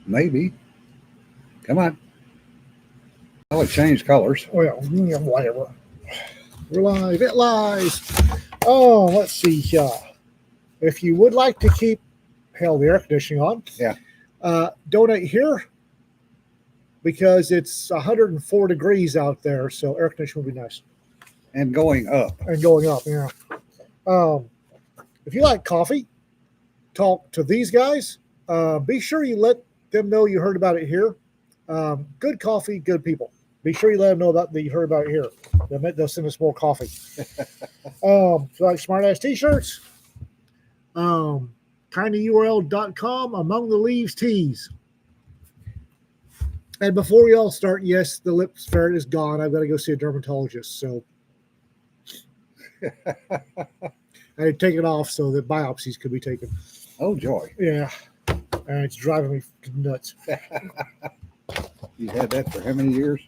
Maybe. Come on. Well, it changed colors. Well, yeah, whatever. We're live. It lies. Oh, let's see here. If you would like to keep, hell, the air conditioning on, Yeah. Donate here because it's 104 degrees out there, so air conditioning would be nice. And going up. And going up, yeah. If you like coffee, talk to these guys. Be sure you let them know you heard about it here. Good coffee, good people. Be sure you let them know that you heard about it here. They'll send us more coffee. If you like smartass t-shirts, tinyurl.com, Among the Leaves tees. And before we all start, yes, the lip ferret is gone. I've got to go see a dermatologist. So I had to take it off so that biopsies could be taken. Oh, joy. Yeah. And it's driving me nuts. You had that for how many years?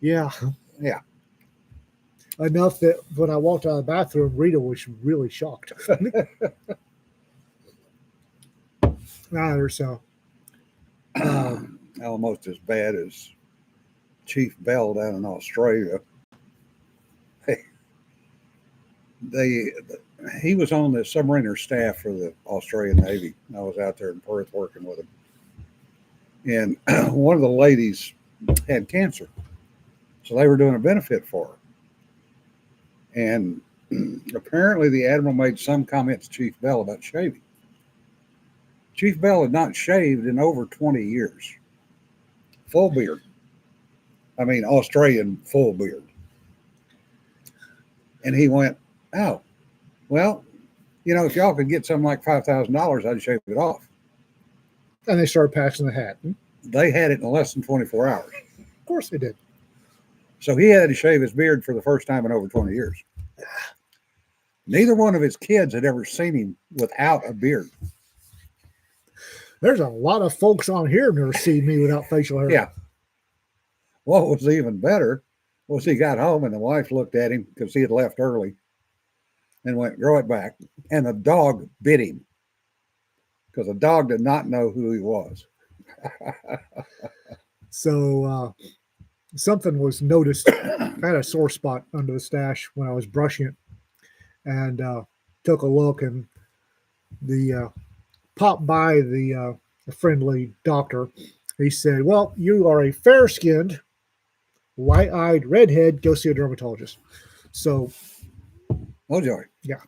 Yeah. Yeah. Enough that when I walked out of the bathroom, Rita was really shocked. So. Almost as bad as Chief Bell down in Australia. He was on the submariner staff for the Australian Navy. I was out there in Perth working with him. And one of the ladies had cancer. So they were doing a benefit for her. And apparently the Admiral made some comment to Chief Bell about shaving. Chief Bell had not shaved in over 20 years. Full beard. I mean, Australian full beard. And he went, oh, well, if y'all could get something like $5,000, I'd shave it off. And they started passing the hat. They had it in less than 24 hours. Of course they did. So he had to shave his beard for the first time in over 20 years. Neither one of his kids had ever seen him without a beard. There's a lot of folks on here never seen me without facial hair. Yeah. What was even better was he got home and the wife looked at him because he had left early and went, grow it back. And the dog bit him because the dog did not know who he was. So something was noticed. I had a sore spot under the stash when I was brushing it and took a look, and the popped by the friendly doctor. He said, well, you are a fair-skinned, white-eyed redhead. Go see a dermatologist. So, oh, joy. Yeah.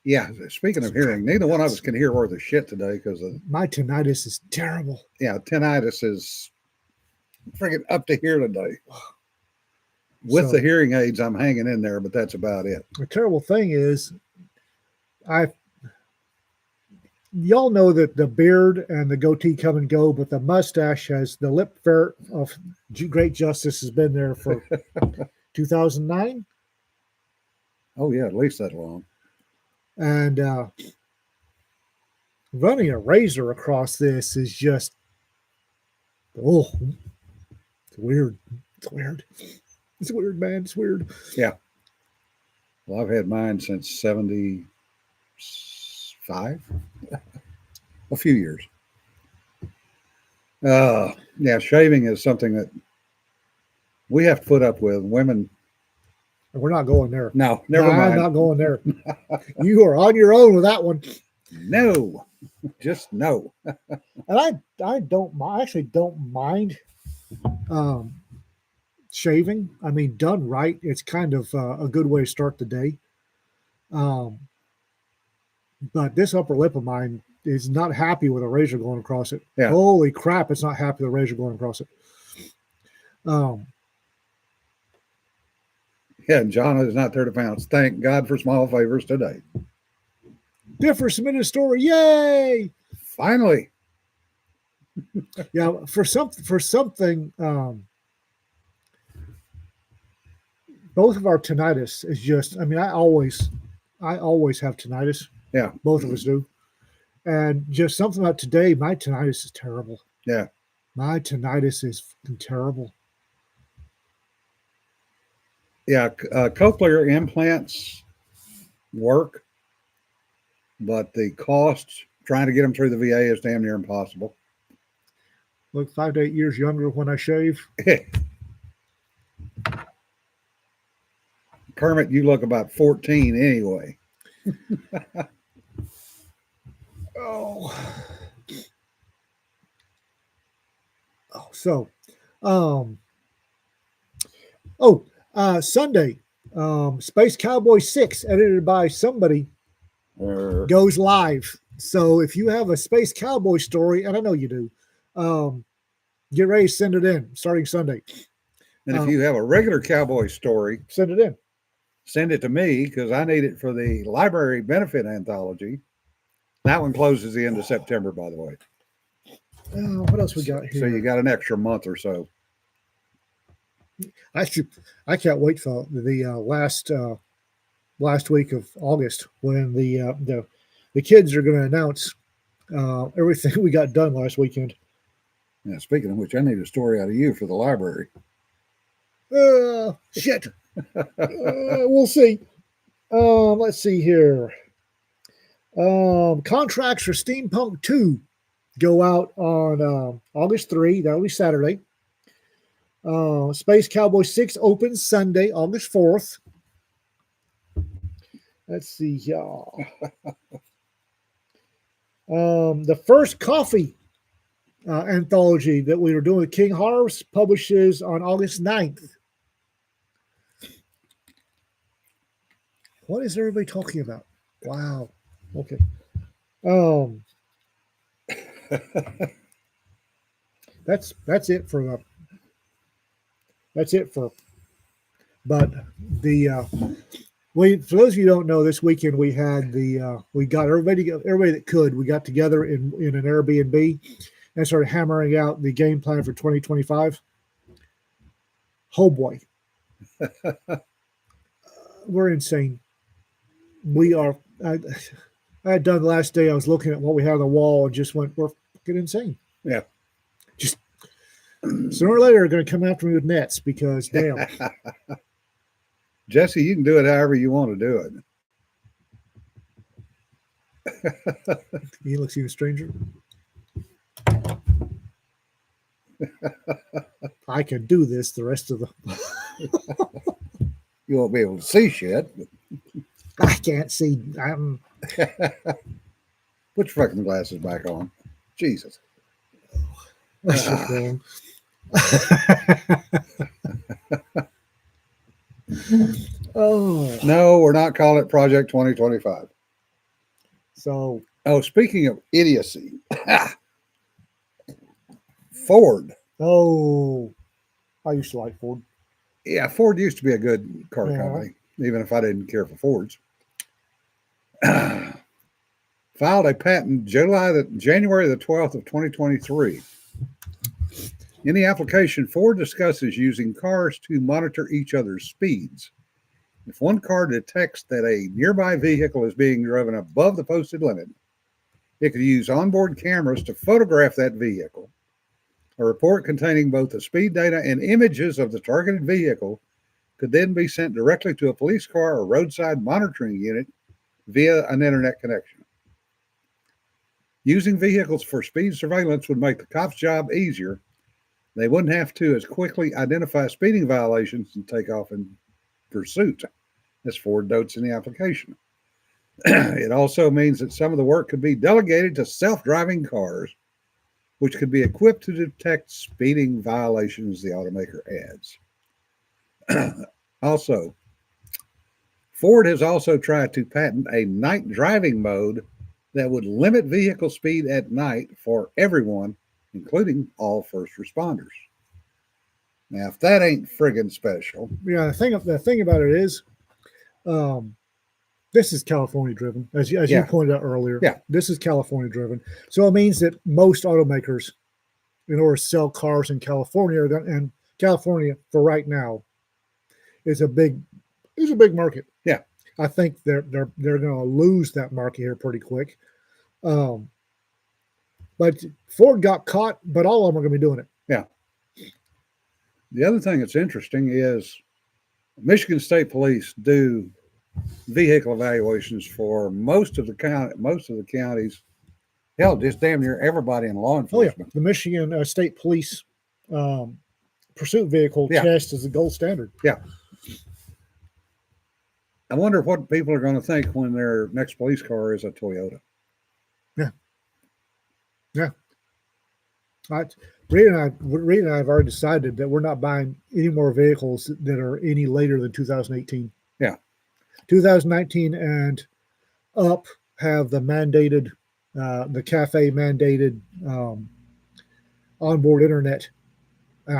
Yeah, speaking of hearing, neither one of us can hear worth a shit today because my tinnitus is terrible. Yeah, tinnitus is freaking up to here today. With the hearing aids, I'm hanging in there, but that's about it. The terrible thing is, y'all know that the beard and the goatee come and go, but the mustache has the lip ferret of great justice has been there for 2009. Oh yeah, at least that long. And running a razor across this is just, it's weird. It's weird. It's weird, man. It's weird. Yeah. Well, I've had mine since 75. A few years. Yeah, shaving is something that we have to put up with. Women. We're not going there. No, never mind. I'm not going there. You are on your own with that one. No, just no. And I actually don't mind shaving. I mean, done right, it's kind of a good way to start the day. But this upper lip of mine is not happy with a razor going across it. Yeah. Holy crap, it's not happy with a razor going across it. Yeah, John is not there to pounce. Thank God for small favors today. Differ submitted story. Yay! Finally. Yeah, for something, both of our tinnitus is just, I mean, I always have tinnitus. Yeah. Both of us do. And just something about today, my tinnitus is terrible. Yeah. My tinnitus is terrible. Yeah, cochlear implants work, but the costs trying to get them through the VA is damn near impossible. Look, 5 to 8 years younger when I shave. Kermit, you look about 14 anyway. Oh. So, um, Sunday, Space Cowboy 6, edited by somebody, goes live. So if you have a Space Cowboy story, and I know you do, get ready to send it in starting Sunday. And if you have a regular cowboy story, Send it in. send it to me because I need it for the library benefit anthology. That one closes the end of September, by the way. What else we got here? So you got an extra month or so. I can't wait for the last week of August when the kids are going to announce everything we got done last weekend. Yeah, speaking of which, I need a story out of you for the library. Shit. We'll see. Let's see here. Contracts for Steampunk 2 go out on August 3. That'll be Saturday. Space Cowboy 6 opens Sunday, August 4th. Let's see, y'all. The first coffee anthology that we were doing with King Harvest publishes on August 9th. What is everybody talking about? Wow. Okay. That's it for but the for those of you who don't know, this weekend we had we got everybody that could, we got together in an Airbnb and started hammering out the game plan for 2025. Oh boy. We're insane. We are. I had done the last day. I was looking at what we had on the wall and just went, we're fucking insane. Yeah. Just sooner or later, they're going to come after me with nets because, damn. Jesse, you can do it however you want to do it. He looks even stranger. I can do this the rest of the. You won't be able to see shit. I can't see. Put your fucking glasses back on. Jesus. That's just wrong. Oh. No, we're not calling it Project 2025. So. Oh, speaking of idiocy, Ford. Oh, I used to like Ford. Yeah, Ford used to be a good car company, even if I didn't care for Fords. Filed a patent January the 12th of 2023. In the application, Ford discusses using cars to monitor each other's speeds. If one car detects that a nearby vehicle is being driven above the posted limit, it could use onboard cameras to photograph that vehicle. A report containing both the speed data and images of the targeted vehicle could then be sent directly to a police car or roadside monitoring unit via an internet connection. Using vehicles for speed surveillance would make the cops' job easier. They wouldn't have to as quickly identify speeding violations and take off in pursuit, as Ford notes in the application. It also means that some of the work could be delegated to self-driving cars, which could be equipped to detect speeding violations, the automaker adds. Also, Ford has also tried to patent a night driving mode that would limit vehicle speed at night for everyone, including all first responders. Now, if that ain't friggin' special. Yeah, the thing about it is, this is California driven, as you pointed out earlier. Yeah. This is California driven. So it means that most automakers, in order to sell cars in California, and California for right now is a big market. Yeah. I think they're going to lose that market here pretty quick. But Ford got caught, but all of them are going to be doing it. Yeah. The other thing that's interesting is Michigan State Police do vehicle evaluations for most of the counties. Hell, just damn near everybody in law Oh yeah, enforcement. the Michigan State Police pursuit vehicle Yeah. test is the gold standard. I wonder what people are going to think when their next police car is a Toyota. Reed and I have already decided that we're not buying any more vehicles that are any later than 2018. Yeah. 2019 and up have the mandated, the cafe mandated onboard internet, and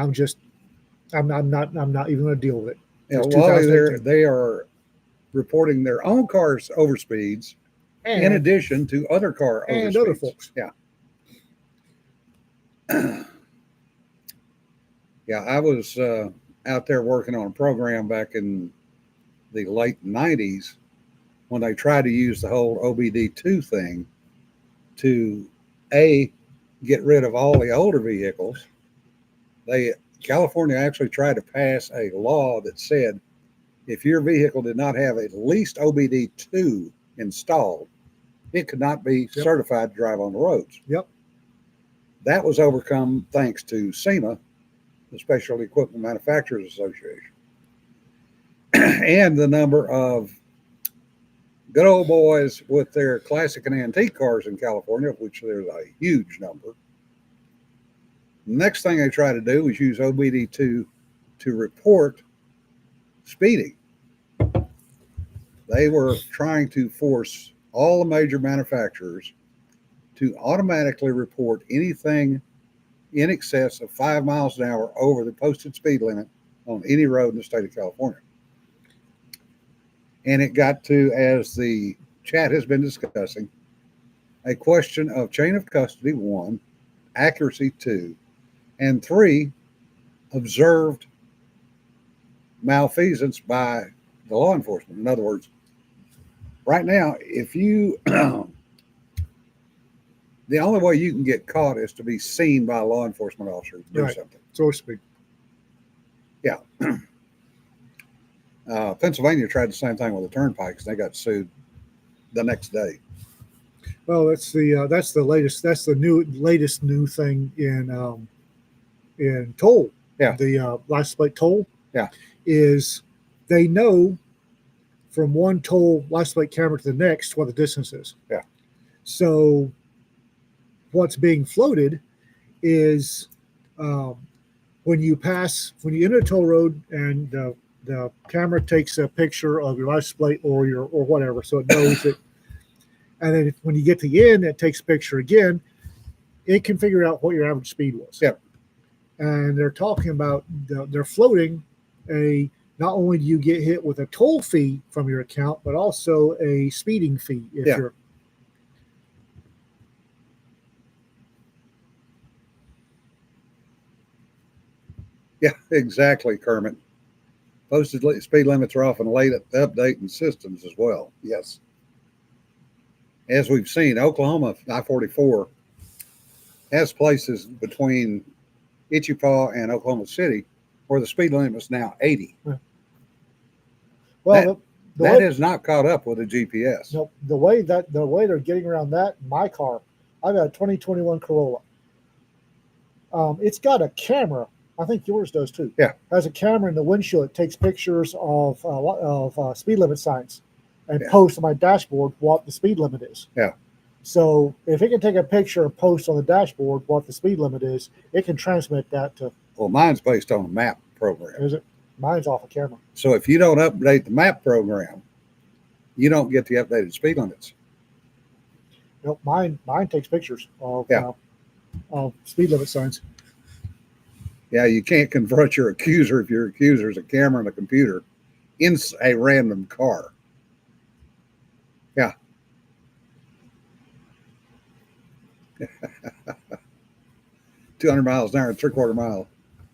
I'm not even going to deal with it. You know, It's while 2018. they are reporting their own cars over speeds, in And, addition to other car over and speeds. other folks. Yeah. Yeah, I was out there working on a program back in the late 90s when they tried to use the whole OBD2 thing to get rid of all the older vehicles. California actually tried to pass a law that said if your vehicle did not have at least OBD2 installed, it could not be certified to drive on the roads. Yep. That was overcome thanks to SEMA, the Special Equipment Manufacturers Association, and the number of good old boys with their classic and antique cars in California, of which there's a huge number. The next thing they try to do is use OBD2 to report speeding. They were trying to force all the major manufacturers to automatically report anything in excess of 5 miles an hour over the posted speed limit on any road in the state of California. And it got to, as the chat has been discussing, a question of chain of custody, 1, accuracy, 2, and 3, observed malfeasance by the law enforcement. In other words, right now, if you, the only way you can get caught is to be seen by a law enforcement officer to do something. So to speak. Yeah. Pennsylvania tried the same thing with the turnpikes, and they got sued the next day. Well, that's the latest. That's the latest new thing in toll. Yeah. The license plate toll. Yeah. Is they know from one toll license plate camera to the next what the distance is. Yeah. So what's being floated is when you enter a toll road and the camera takes a picture of your license plate or whatever, so it knows it. And then when you get to the end, it takes a picture again. It can figure out what your average speed was. Yep. And they're talking about they're floating not only do you get hit with a toll fee from your account, but also a speeding fee if you're. Yeah, exactly, Kermit. Posted speed limits are often late at updating systems as well. Yes. As we've seen, Oklahoma I-44 has places between Ichapa and Oklahoma City where the speed limit is now 80. Yeah. Well, that has not caught up with the GPS. No, the way they're getting around that, my car, I've got a 2021 Corolla. It's got a camera. I think yours does too. Yeah. It has a camera in the windshield. It takes pictures of speed limit signs and posts on my dashboard what the speed limit is. Yeah. So if it can take a picture and post on the dashboard what the speed limit is, it can transmit that to. Well, mine's based on a map program. Is it? Mine's off a camera. So if you don't update the map program, you don't get the updated speed limits. Nope, mine takes pictures of speed limit signs. Yeah, you can't confront your accuser if your accuser is a camera and a computer in a random car. Yeah. 200 miles an hour, 3/4 mile.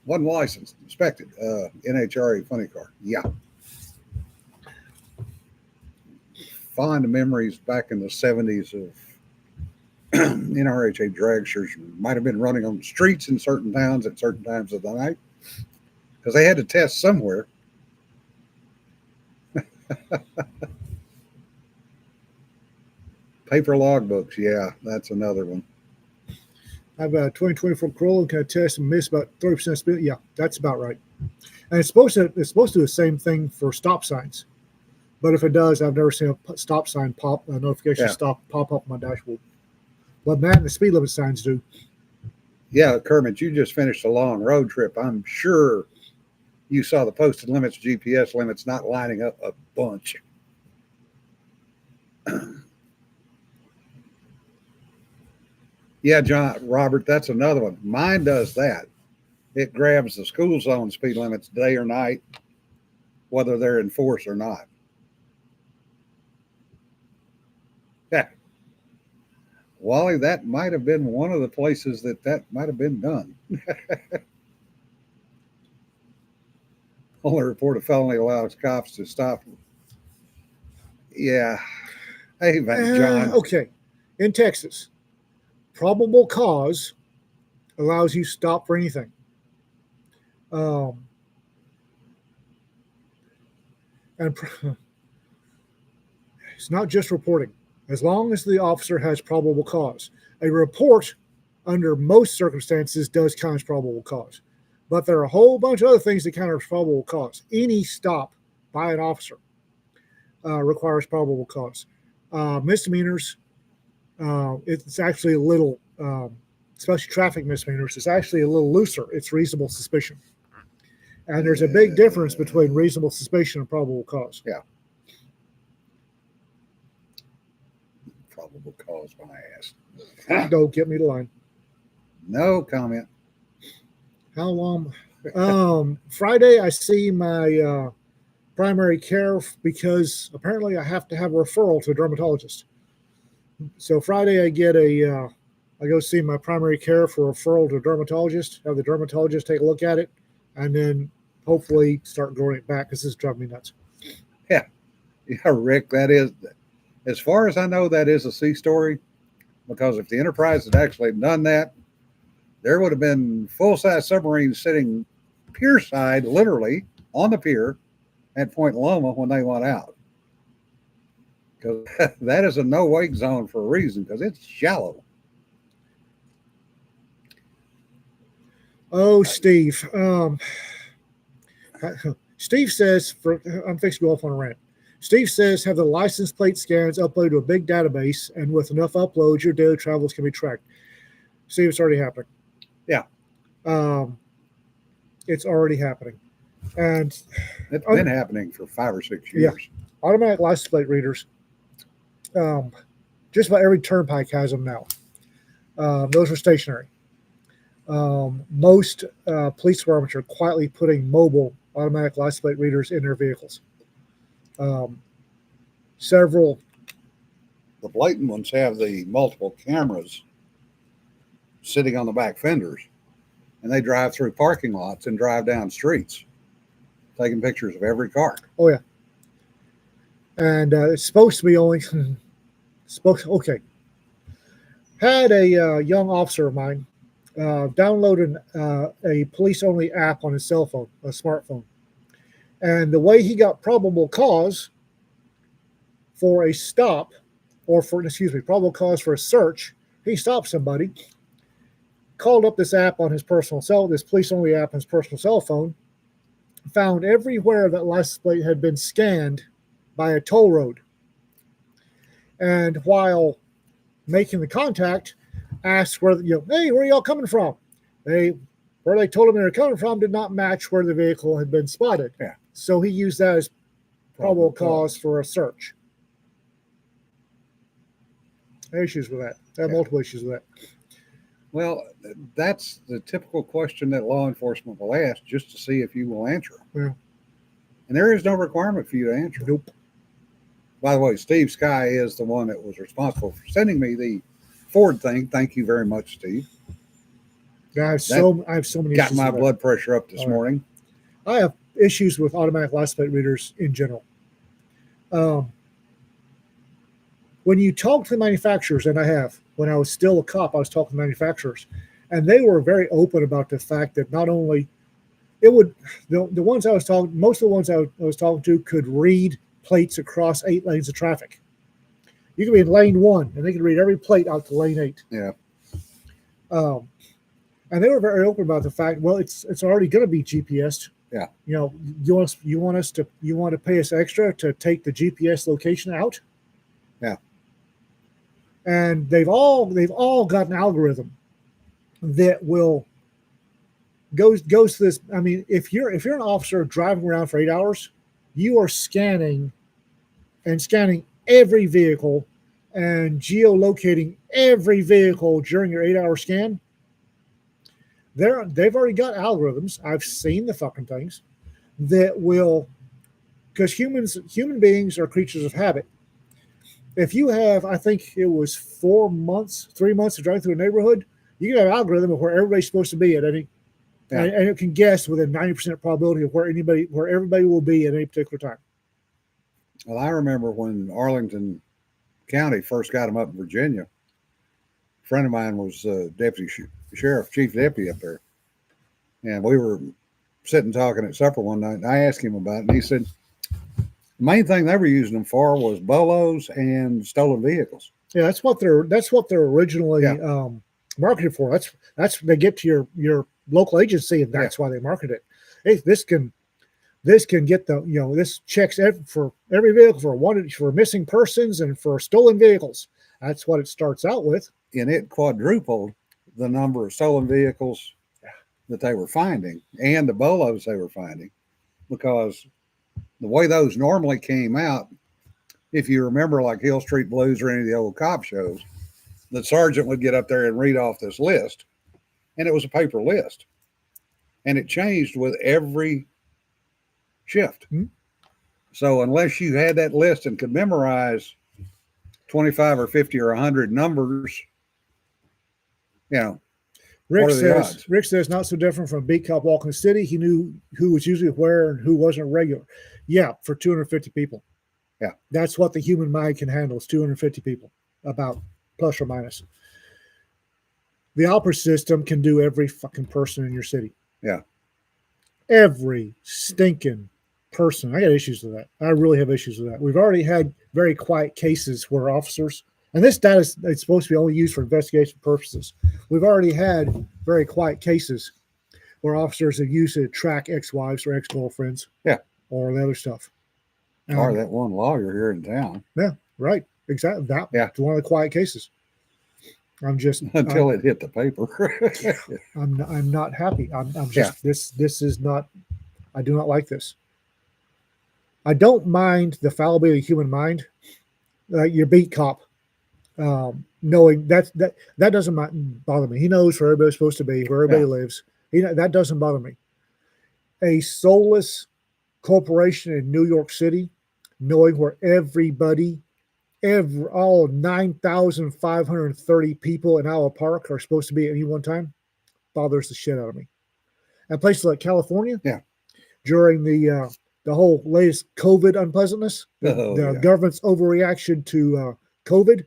Wasn't licensed, inspected. NHRA funny car. Yeah. Fond memories back in the 70s of NRHA dragsters might have been running on the streets in certain towns at certain times of the night because they had to test somewhere. Paper logbooks, yeah, that's another one. I have a 2024 Corolla and can attest and miss about 30% speed. Yeah, that's about right. And it's supposed to do the same thing for stop signs. But if it does, I've never seen a stop sign a notification Yeah. stop pop up on my dashboard. But man, the speed limit signs do. Yeah, Kermit, you just finished a long road trip. I'm sure you saw the posted limits, GPS limits not lining up a bunch. Yeah, Robert, that's another one. Mine does that. It grabs the school zone speed limits day or night, whether they're enforced or not. Yeah. Wally, that might have been one of the places that might have been done. Only report a felony allows cops to stop. Yeah. Hey, John. Okay. In Texas, probable cause allows you to stop for anything. And it's not just reporting. As long as the officer has probable cause. A report, under most circumstances, does count as probable cause. But there are a whole bunch of other things that count as probable cause. Any stop by an officer requires probable cause. Misdemeanors, it's actually a little, especially traffic misdemeanors, it's actually a little looser. It's reasonable suspicion. And there's a big difference between reasonable suspicion and probable cause. Yeah. Probable cause, my ass. Don't get me to line. No comment. How long? Friday, I see my primary care because apparently I have to have a referral to a dermatologist. So Friday, I go see my primary care for a referral to a dermatologist, have the dermatologist take a look at it, and then hopefully start growing it back because this is driving me nuts. Yeah, Rick, that is, as far as I know, that is a C story, because if the Enterprise had actually done that, there would have been full-size submarines sitting pier side, literally on the pier at Point Loma when they went out. Because that is a no-wake zone for a reason, because it's shallow. Oh, Steve. Steve says, I'm fixing to go off on a rant. Steve says, have the license plate scans uploaded to a big database, and with enough uploads, your daily travels can be tracked. Steve, it's already happening. Yeah. It's already happening. And it's been happening for 5 or 6 years. Yeah. Automatic license plate readers. Just about every turnpike has them now. Those are stationary. Most police departments are quietly putting mobile automatic license plate readers in their vehicles. Several. The blatant ones have the multiple cameras sitting on the back fenders, and they drive through parking lots and drive down streets, taking pictures of every car. Oh, yeah. And it's supposed to be only okay. Had a young officer of mine downloaded a police-only app on his cell phone, a smartphone. And the way he got probable cause for a stop, probable cause for a search, he stopped somebody, called up this app on his this police-only app on his personal cell phone, found everywhere that license plate had been scanned by a toll road. And while making the contact, asked where, hey, where are y'all coming from? Where they told him they were coming from did not match where the vehicle had been spotted. Yeah. So he used that as probable cause for a search. Issues with that. I have multiple issues with that. Well, that's the typical question that law enforcement will ask just to see if you will answer. Yeah. And there is no requirement for you to answer. Nope. By the way, Steve Sky is the one that was responsible for sending me the Ford thing. Thank you very much, Steve. Yeah, I have so many got issues. My with blood pressure up this morning. I have issues with automatic license plate readers in general. When you talk to the manufacturers, and I have, when I was still a cop, I was talking to manufacturers, and they were very open about the fact that not only the ones I was talking, most of the ones I was talking to could read plates across 8 lanes of traffic. You can be in lane 1, and they can read every plate out to lane 8. Yeah. Um, and they were very open about the fact, well, it's already going to be GPSed. Yeah. You know, you want to pay us extra to take the GPS location out. Yeah. And they've all got an algorithm that will goes to this. I mean, if you're an officer driving around for 8 hours, you are scanning every vehicle and geolocating every vehicle during your 8-hour scan. They've already got algorithms. I've seen the fucking things that will, because human beings are creatures of habit. If you have, I think it was 3 months of driving through a neighborhood, you can have an algorithm of where everybody's supposed to be at any, Yeah. and it can guess with a 90% probability of where everybody will be at any particular time. Well, I remember when Arlington County first got them up in Virginia. A friend of mine was deputy sheriff, chief deputy up there, and we were sitting talking at supper one night. And I asked him about it, and he said the main thing they were using them for was bolos and stolen vehicles. Yeah, that's what they're originally Yeah. marketed for. That's they get to your local agency, and that's why they market it. Hey, this can get this checks for every vehicle for missing persons and for stolen vehicles. That's what it starts out with. And it quadrupled the number of stolen vehicles that they were finding and the bolos they were finding, because the way those normally came out, if you remember like Hill Street Blues or any of the old cop shows, the sergeant would get up there and read off this list, and it was a paper list, and it changed with every shift. Hmm. So unless you had that list and could memorize 25 or 50 or 100 numbers, Rick what are the odds? says not so different from a beat cop walking the city. He knew who was usually where and who wasn't regular. Yeah, for 250 people. Yeah. That's what the human mind can handle, is 250 people, about plus or minus. The Opera system can do every fucking person in your city. Yeah. Every stinking person. I got issues with that. I really have issues with that. We've already had very quiet cases where officers, and this data is supposed to be only used for investigation purposes. We've already had very quiet cases where officers have used it to track ex-wives or ex-girlfriends. Yeah. Or the other stuff. Or that one lawyer here in town. Yeah, right. Exactly. That's one of the quiet cases. I'm just until it hit the paper. I'm not happy. I'm just this is not. I do not like this. I don't mind the fallibility of the human mind. Your beat cop, knowing that doesn't bother me. He knows where everybody's supposed to be, where everybody lives. That doesn't bother me. A soulless corporation in New York City, knowing where all 9,530 people in Owl Park are supposed to be at any one time, bothers the shit out of me. And places like California, during the whole latest COVID unpleasantness, the government's overreaction to COVID,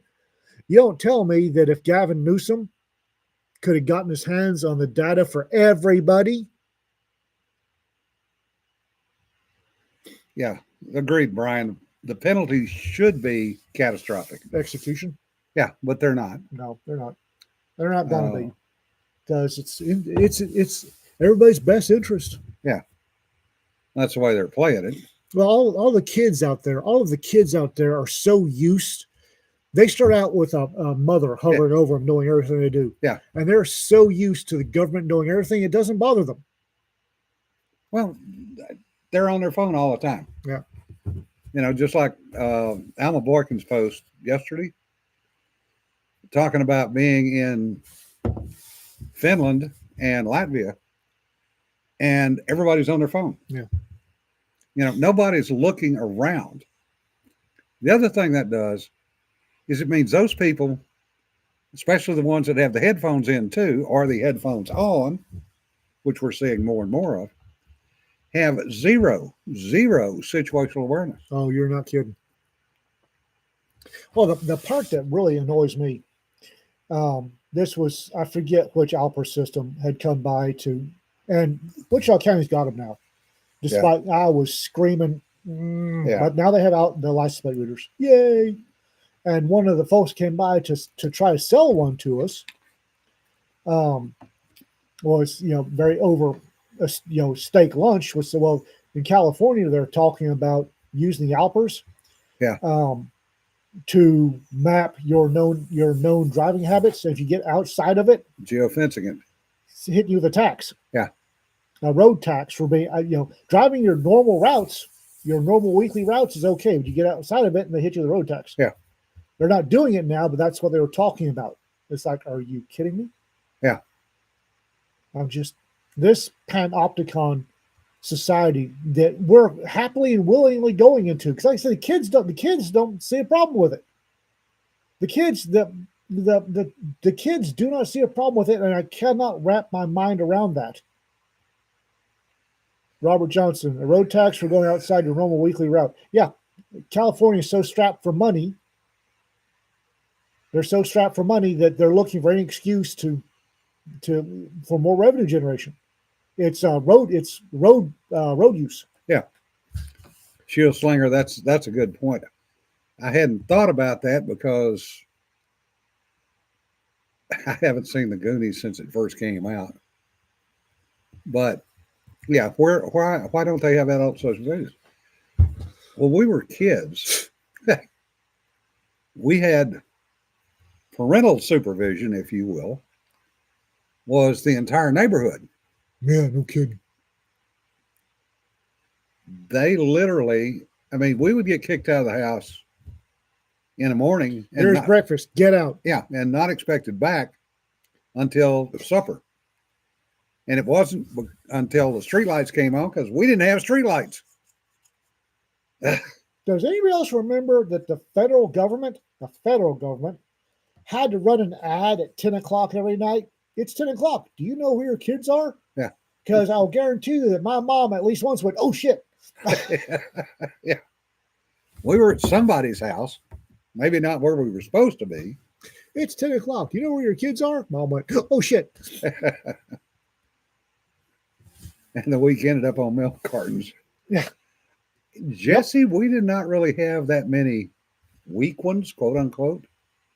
you don't tell me that if Gavin Newsom could have gotten his hands on the data for everybody. Yeah, agreed, Brian. The penalties should be catastrophic. Execution? Yeah, but they're not. No, they're not. They're not going to be, because it's everybody's best interest. Yeah, that's the way they're playing it. Well, all of the kids out there are so used. They start out with a mother hovering over them, knowing everything they do. Yeah, and they're so used to the government knowing everything, it doesn't bother them. Well, they're on their phone all the time. Yeah. Just like Alma Boykin's post yesterday, talking about being in Finland and Latvia, and everybody's on their phone. Yeah. Nobody's looking around. The other thing that does is it means those people, especially the ones that have the headphones in too, or the headphones on, which we're seeing more and more of, have zero situational awareness. Oh, you're not kidding. Well, the part that really annoys me, this was, I forget which Alper system had come by to, and Wichita County's got them now. Despite I was screaming Yeah. But now they have out the license plate readers. Yay! And one of the folks came by to try to sell one to us. Was very over a steak lunch. Was well in California they're talking about using the Alpers. Yeah. To map your known driving habits. If you get outside of it, Geofencing it. it's hitting you with a tax. Yeah. A road tax for being driving your normal routes, your normal weekly routes is okay, but you get outside of it and they hit you with a road tax. Yeah. They're not doing it now, but that's what they were talking about. It's like, are you kidding me? Yeah. I'm just this panopticon society that we're happily and willingly going into. Because like I said, the kids don't see a problem with it. The kids the kids do not see a problem with it, and I cannot wrap my mind around that. Robert Johnson, a road tax for going outside your normal weekly route. Yeah, California is so strapped for money. They're so strapped for money that they're looking for any excuse for more revenue generation. It's road use. Shield Slinger, that's a good point. I hadn't thought about that because I haven't seen the Goonies since it first came out. But yeah, why don't they have that on social media? When we were kids, we had parental supervision, if you will, was the entire neighborhood. Yeah, no kidding. They literally, I mean, we would get kicked out of the house in the morning. And There's not, breakfast. Get out. yeah, and not expected back until supper. And it wasn't until the streetlights came on because we didn't have streetlights. Does anybody else remember that the federal government had to run an ad at 10 o'clock every night? It's 10 o'clock. Do you know where your kids are? Yeah. Because I'll guarantee you that my mom at least once went, oh shit. Yeah. We were at somebody's house, maybe not where we were supposed to be. It's 10 o'clock. Do you know where your kids are? Mom went, oh shit. And the week ended up on milk cartons. Yeah. Jesse, we did not really have that many weak ones, quote unquote.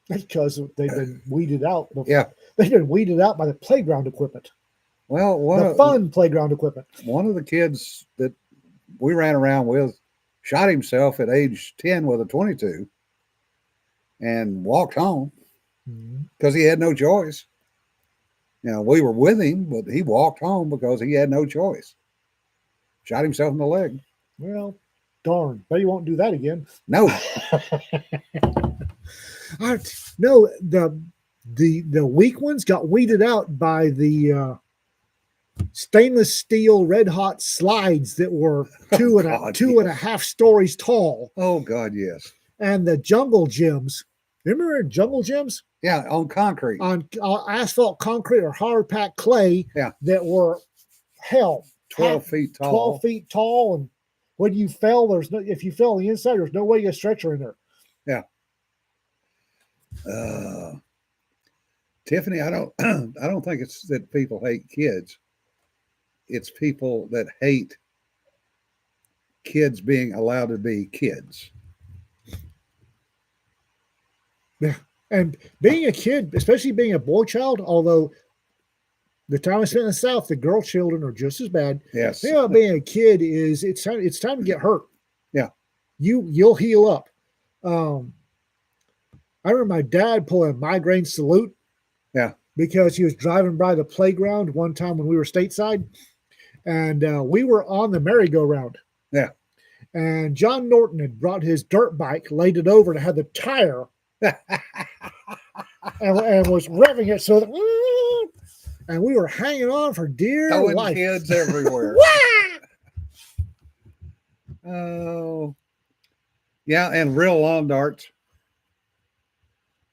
That's because they've been weeded out. Yeah. They've been weeded out by the playground equipment. Well, The fun playground equipment. one of the kids that we ran around with shot himself at age 10 with a 22 and walked home because he had no choice. You know, we were with him, but he walked home because he had no choice. Shot himself in the leg. Well, darn. Bet you won't do that again. No. No, the weak ones got weeded out by the stainless steel red hot slides that were two and a half stories tall, Oh, God, yes. and the jungle gyms. Remember jungle gyms Yeah, on concrete. on asphalt concrete or hard packed clay? Yeah. That were 12 feet tall. 12 feet tall, and when you fell, if you fell on the inside, there's no way you get a stretcher in there. Tiffany, I don't think it's that people hate kids. It's people that hate kids being allowed to be kids. And being a kid, especially being a boy child, although the time I spent in the South, the girl children are just as bad. Yes. The thing about being a kid is it's time to get hurt. Yeah. You'll heal up. I remember my dad pulling a migraine salute. Yeah. Because he was driving by the playground one time when we were stateside, and we were on the merry-go-round. Yeah. And John Norton had brought his dirt bike, laid it over, and had the tire, and was revving it so that, and we were hanging on for dear Throwing life. kids everywhere. Oh. Yeah, and real lawn darts.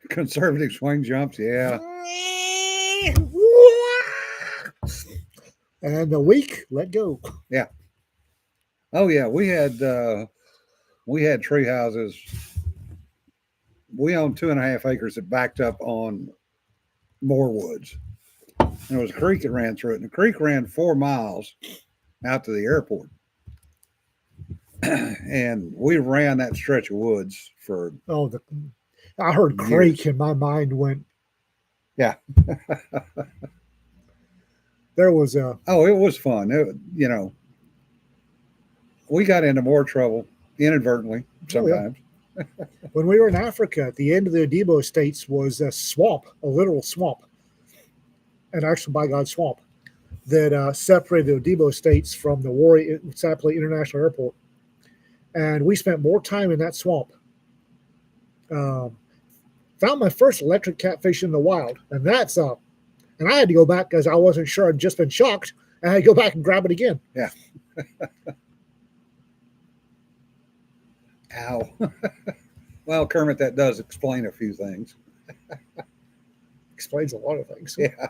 Conservative swing jumps, yeah. And the weak, let go. Oh yeah, we had tree houses. We owned 2.5 acres that backed up on more woods. And there was a creek that ran through it, and the creek ran 4 miles out to the airport. and we ran that stretch of woods for Oh, I heard years. Crake and my mind went. Yeah. There was a Oh, it was fun. We got into more trouble inadvertently oh yeah. sometimes. When we were in Africa, at the end of the Adibo Estates was a swamp, a literal swamp, an actual by God swamp that separated the Adibo Estates from the Warri Sapele International Airport. And we spent more time in that swamp. Found my first electric catfish in the wild, and that's and I had to go back because I wasn't sure. I'd just been shocked, and I had to go back and grab it again. Yeah. Ow. Well, Kermit, that does explain a few things. Explains a lot of things. Yeah.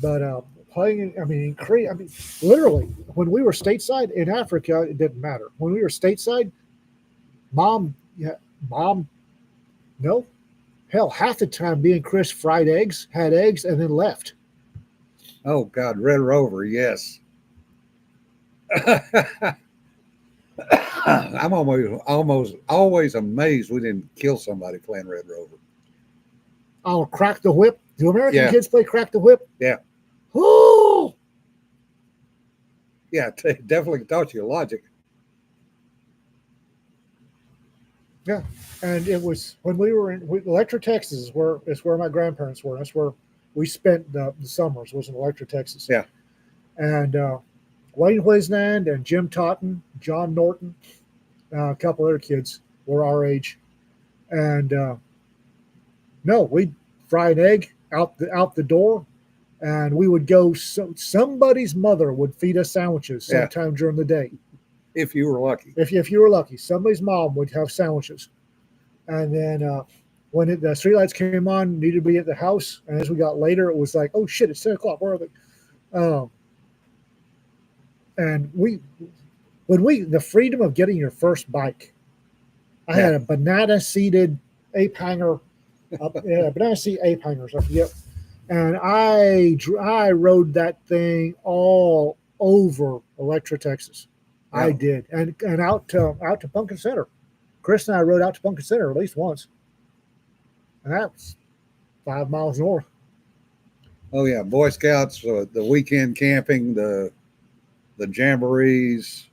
But playing, literally, when we were stateside in Africa, it didn't matter. When we were stateside, mom, no, hell, half the time me and Chris fried eggs, had eggs, and then left. Oh God, Red Rover, yes. I'm almost always amazed we didn't kill somebody playing Red Rover. I'll crack the whip. Do American Yeah. kids play crack the whip? Yeah. Oh, Yeah, definitely taught you logic. and it was when we were in Electra, Texas, is where my grandparents were. That's where we spent the summers. Was in Electra, Texas. Yeah. And Wayne Huisnand and Jim Totten, John Norton, a couple other kids were our age, and no, we'd fry an egg out the door, and we would go. Somebody's mother would feed us sandwiches Yeah. sometime during the day. If you were lucky. If you were lucky, somebody's mom would have sandwiches, and then when the streetlights came on, needed to be at the house, and as we got later, it was like, oh shit, it's 10 o'clock. Where are they? And the freedom of getting your first bike, I had a banana seated ape hanger, banana seat ape hangers, I forget, and I rode that thing all over Electra, Texas. Yeah. I did, and out to Pumpkin Center. Chris and I rode out to Pumpkin Center at least once, and that was 5 miles north. Oh yeah, Boy Scouts, the weekend camping, the jamborees.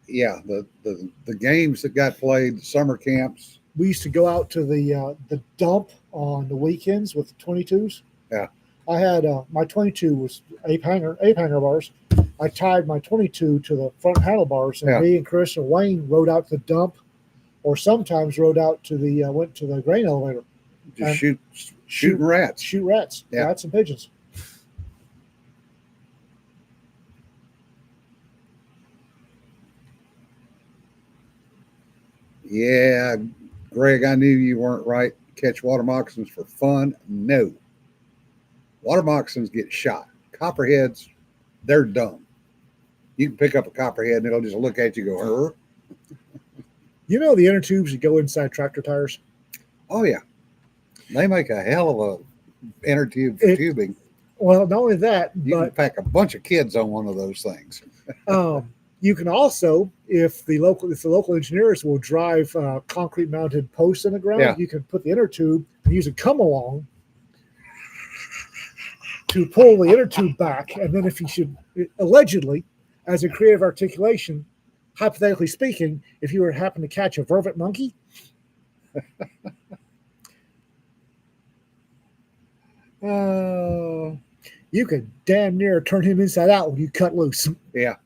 Yeah, the games that got played, the summer camps. We used to go out to the dump on the weekends with the 22s. Yeah. I had my 22 was ape hanger bars. I tied my 22 to the front handlebars, and me and Chris and Wayne rode out to the dump, or sometimes rode out to went to the grain elevator. Just shooting rats. Shoot rats, Yeah. rats and pigeons. Yeah, Greg, I knew you weren't right. Catch water moccasins for fun? No. Water moccasins get shot. Copperheads, they're dumb. You can pick up a copperhead and it'll just look at you and go, "Her." You know the inner tubes that go inside tractor tires? Oh yeah. They make a hell of a inner tube for tubing. Well, not only that, You but can pack a bunch of kids on one of those things. you can also, if the local engineers will drive concrete mounted posts in the ground, Yeah. you can put the inner tube and use a come along to pull the inner tube back. And then if you should, allegedly, as a creative articulation, hypothetically speaking, if you were to happen to catch a vervet monkey, you could damn near turn him inside out when you cut loose. Yeah.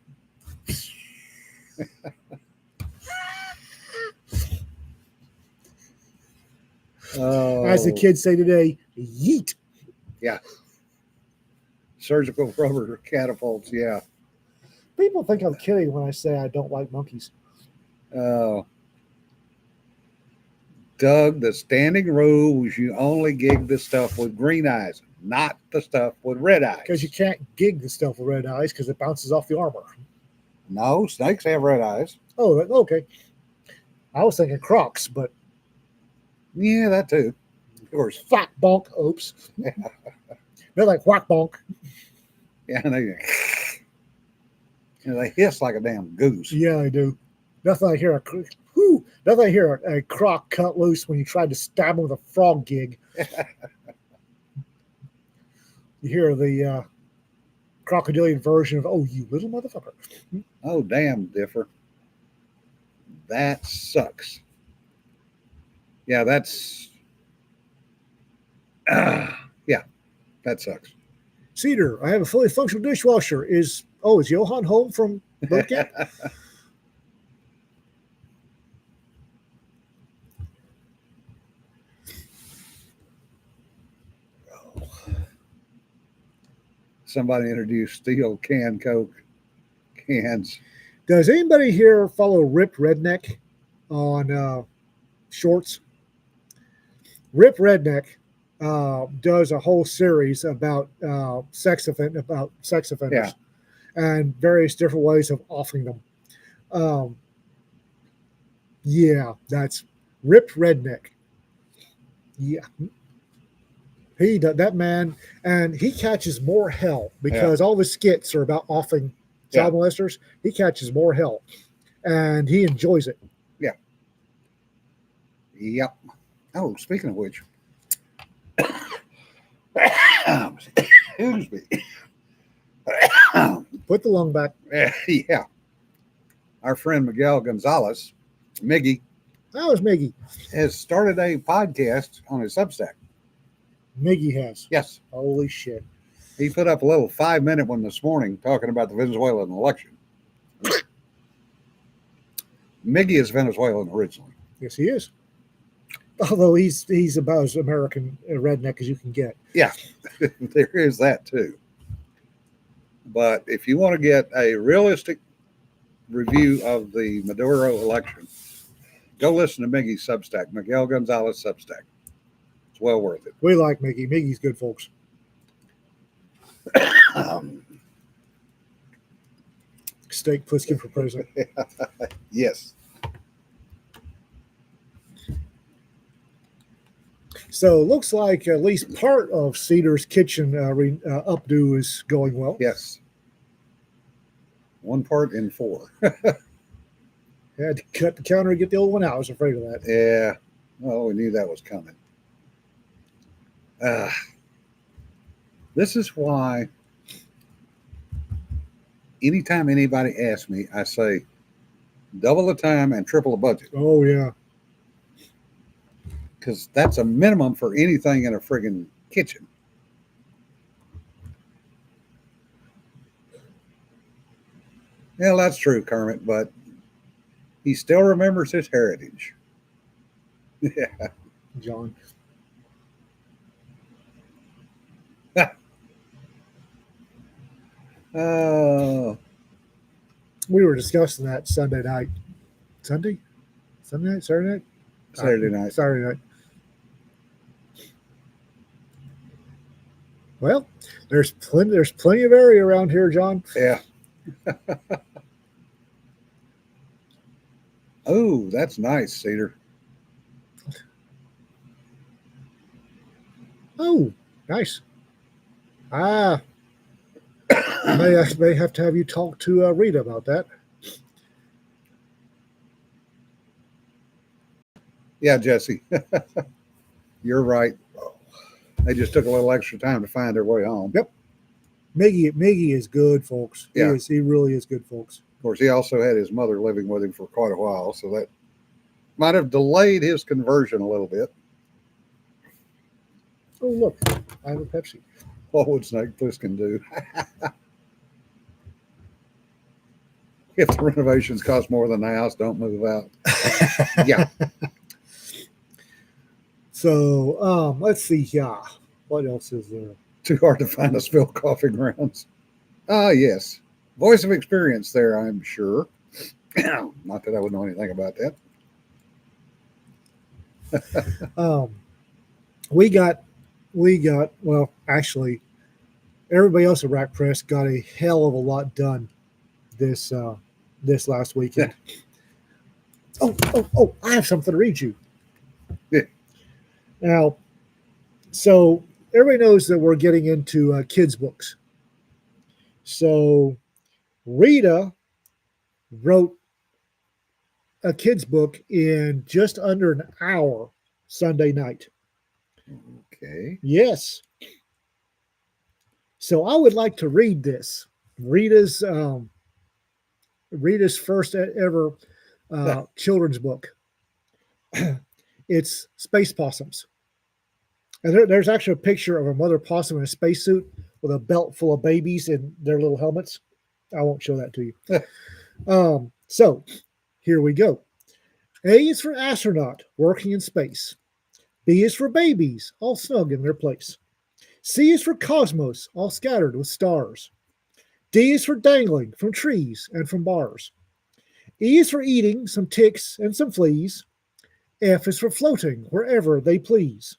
As the kids say today, yeet. Yeah. Surgical rubber catapults. Yeah. People think I'm kidding when I say I don't like monkeys. Doug, the standing rule was you only gig the stuff with green eyes, not the stuff with red eyes. Because you can't gig the stuff with red eyes because it bounces off the armor. No, snakes have red eyes. Oh, okay. I was thinking crocs, but Yeah, that too. Of course. fat bonk. Oops. They're like whack bonk. Yeah, And they hiss like a damn goose. Yeah, I do. Nothing like nothing like hear a croc cut loose when you tried to stab him with a frog gig. You hear the crocodilian version of "Oh, you little motherfucker." Oh, damn, Differ. That sucks. Yeah, that's. Yeah, that sucks. Cedar, I have a fully functional dishwasher. Is Johan home from boot camp? Somebody introduced steel can Coke cans. Does anybody here follow Rip Redneck on Shorts? Rip Redneck does a whole series about sex offenders and various different ways of offing them. Yeah, that's Rip Redneck. Yeah, that man, and he catches more hell because all the skits are about offing child molesters. He catches more hell, and he enjoys it. Yeah. Yep. Oh, speaking of which, excuse me. Put the lung back. Yeah. Our friend Miguel Gonzalez, Miggy, That was Miggy. has started a podcast on his Substack. Miggy has. Yes. Holy shit. He put up a little 5-minute one this morning talking about the Venezuelan election. Miggy is Venezuelan originally. Yes, he is. Although he's about as American redneck as you can get. Yeah, there is that too. But if you want to get a realistic review of the Maduro election, go listen to Miggy's Substack, Miguel Gonzalez Substack. It's well worth it. We like Miggy. Miggy's good, folks. Steak Plissken for president. Yes. So it looks like at least part of Cedar's kitchen updo is going well. Yes. 1 part in 4. Had to cut the counter and get the old one out. I was afraid of that. Yeah. Well, we knew that was coming. This is why anytime anybody asks me, I say double the time and triple the budget. Oh, yeah. Because that's a minimum for anything in a friggin' kitchen. Well, that's true, Kermit, but he still remembers his heritage. Yeah. John. We were discussing that Sunday night. Saturday night? Saturday night. Saturday night. Well, there's plenty of area around here, John. Yeah. Oh, that's nice, Cedar. Oh, nice. I may have to have you talk to Rita about that. Yeah, Jesse. You're right. They just took a little extra time to find their way home. Yep. Miggy is good, folks. Yeah. He really is good, folks. Of course, he also had his mother living with him for quite a while, so that might have delayed his conversion a little bit. Oh, look, I have a Pepsi. What would Snake Plissken do? If the renovations cost more than the house, don't move out. Yeah. So, let's see. Yeah. What else is there? Too hard to find a spilled coffee grounds. Ah, yes. Voice of experience there, I'm sure. Not that I would know anything about that. We got, well, actually, everybody else at Rack Press got a hell of a lot done this last weekend. Oh, I have something to read you. Yeah. Now, so everybody knows that we're getting into kids' books. So Rita wrote a kid's book in just under an hour Sunday night. Okay. Yes. So I would like to read this. Rita's first ever children's book. It's Space Possums. And there's actually a picture of a mother possum in a spacesuit with a belt full of babies in their little helmets. I won't show that to you. So here we go. A is for astronaut working in space. B is for babies, all snug in their place. C is for cosmos, all scattered with stars. D is for dangling from trees and from bars. E is for eating some ticks and some fleas. F is for floating wherever they please.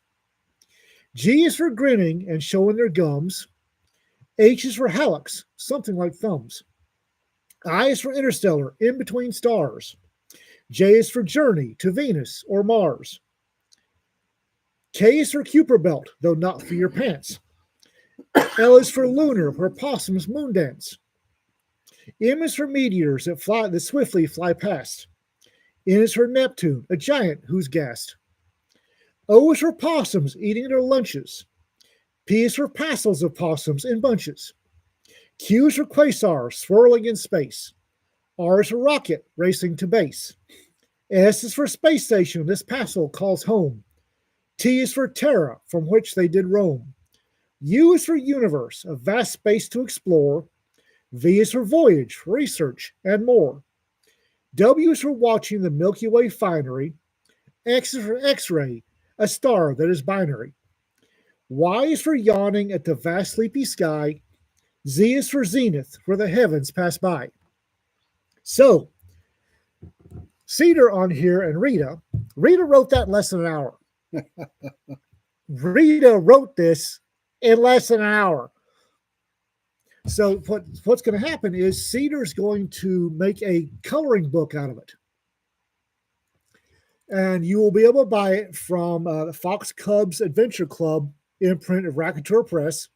G is for grinning and showing their gums. H is for hallux, something like thumbs. I is for interstellar, in between stars. J is for journey to Venus or Mars. K is for Kuiper belt, though not for your pants. L is for lunar, where possums moon dance. M is for meteors that swiftly fly past. N is for Neptune, a giant who's gassed. O is for possums eating their lunches. P is for passels of possums in bunches. Q is for quasar swirling in space. R is for rocket racing to base. S is for space station this passel calls home. T is for Terra, from which they did roam. U is for universe, a vast space to explore. V is for voyage, research, and more. W is for watching the Milky Way finery. X is for X-ray, a star that is binary. Y is for yawning at the vast sleepy sky. Z is for zenith, where the heavens pass by. So, Cedar on here and Rita wrote that in less than an hour. Rita wrote this in less than an hour. So what's going to happen is Cedar's going to make a coloring book out of it. And you will be able to buy it from the Fox Cubs Adventure Club imprint of Raconteur Press.